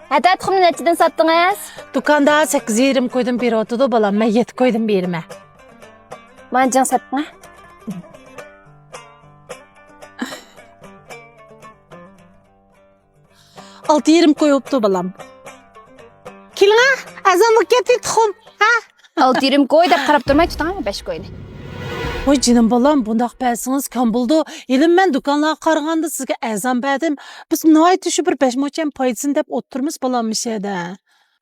Hadi tuxumni nechidan sotdingiz? Dükkanda 8,20 koydum bir otudu balam. Ben 7 koydum birime. Mana jang sotding. 6,20 koyuptu balam. Kiling'a azanlık getir tuxum. Ha? 6,20 qo'y deb qarab turmay tuting, 5 qo'yni. Oy canım balam, bundaq bəlsiniz kam buldu. Elim mən dükanlığa qarğanda sizə əzam bədim. Biz nəhayət şu bir 5 moçen paydısın deb oturmuş balam bir şeydə.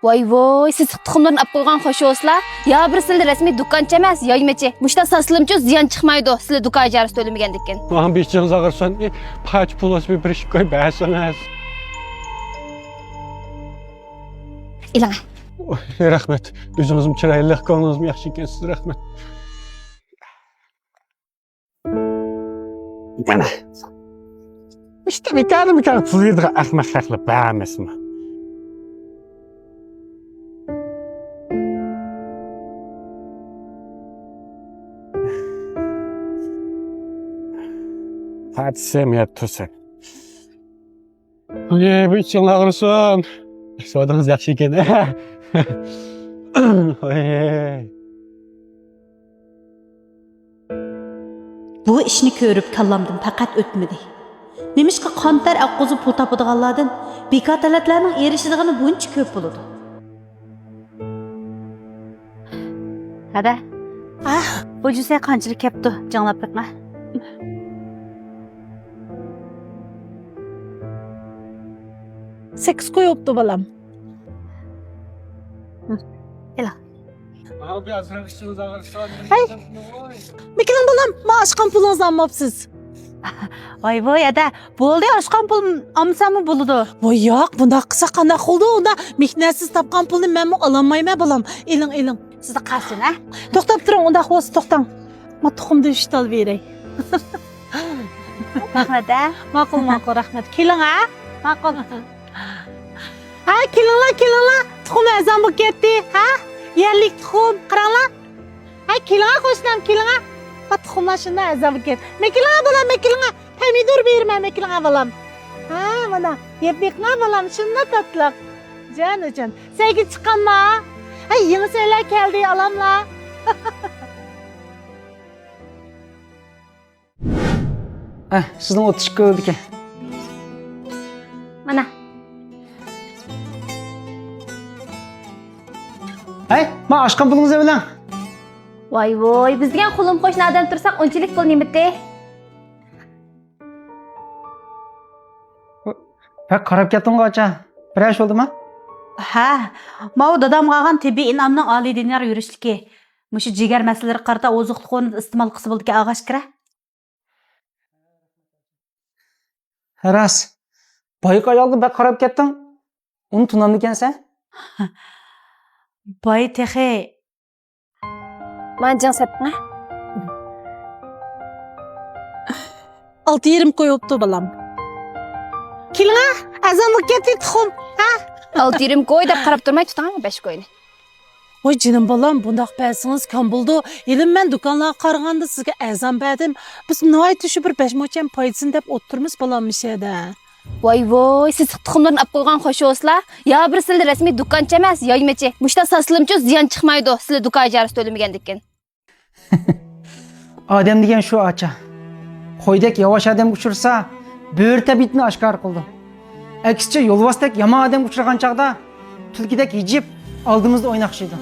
Voy, siz tuxumlarni olib qo'ygan xo'sh o'slar. Ya bir sizlar rasmiy do'konchi emas, yoymachi. Mushta saslimchi ziyon chiqmaydi. Sizlar do'kon ijarasi to'lamagandikan. Lan bir işiniz ağırsan, paç pulos bir iş koy bəsiniz. İlan. Rəhmət, üzünüzüm çirəylıq, qolunuzum yaxşı ikən siz rəhmət. Bana. İşte bir tane tuzuydu akmaklıkla beğenmesin. Hadi sevmeye tutsun. Oye, bu için ağrısın. Soğudunuz yaxşı ikən. Oye. Bu ishni ko'rib kallamdan faqat o'tmadi. Nemishqa qontar oqqozib pul topadiganlardan bekor talatlarning erishadiganini buncha ko'p bo'ladi. Hada. Bu jusa qanchalik kepti, janglab biqma. Sekiz koyuptu balam. Ela. Abi azrak işiniz ağırsan. Mekilan balam, maaşkan pulunuz almapsız. Voy voy ada, bo'ldi, oshqon pul olsammi bo'ladi. Voy yo'q, bunda qisa qanday qildi? Unda mehnatsiz topgan pulni men ololmayman balam. Eling. Sizda qarsin, ha? To'xtab turing, unda xo's to'xtang. Men tuxumni ishtal beray. Rahmat, ha? Ma'qul, rahmat. Keling, ha? Ma'qul. Ha, kelinglar. Tuxum azam bo'lib ketdi, ha? Yerlik tuxum, qaranglar. Ha, kelinglar qo'shnim, kelinglar. Bak tuxumlar shunday azam bo'lib ketdi. Mekilinga balam, mekilinga. Pomidor berman, mekilinga balam. Ha, mana, yeb beqma balam, shunday tatliq. Jon. Sevgi chiqqanma? Ha, yangi saylar keldi, alamlar. Sizin otuş kıldı ki. Mana. Hey, ma aşkın pulunuzu bilen. Voy, biz degan qo'lim qo'shni odam tursak, unchalik pul nemitdi. Pek qarab ketdim qacha. Bir iş oldu mu? Ha, mau dadam qolgan tibbiy in'omning oliy dinar yurishligi. Mushu jigar masalalari qarta oziqlik o'rnida iste'mol qilsa bo'ldiki, ag'ash kira. Ras. Bayık ayoldu bek qarab ketdim. Onu tunandı sen? Boy texi. Mana jang sotding. 6,20 koyuptu balam. Kelinglar, azanlık getir tuxum, ha? 6,20 qo'y deb qarab turmay tuting, 5 qo'yni. Oy canım balam, bundaq bəlsiniz kam buldu. Elim mən dükanlığa qarğanda sizə əzam bədim. Biz nəhayət şu bir 5 moçen paydısın deb oturmuş balam bir şeydə. Voy, siz tuxumlarni olib qo'ygan xo'sh o'slar. Ya bir sizlar rasmiy do'konchi emas, yoymachi. Mushta saslimchi ziyon chiqmaydi. Sizlar do'kon ijarasi to'lamagandikan. Adem diyen şu aça. Koydek yavaş adem uçursa, böğürte bitini aşkar kıldı. Eksçe yolvastek yama adem uçurgan çağda, tülkidek yiyip aldığımızda oynakşıydı.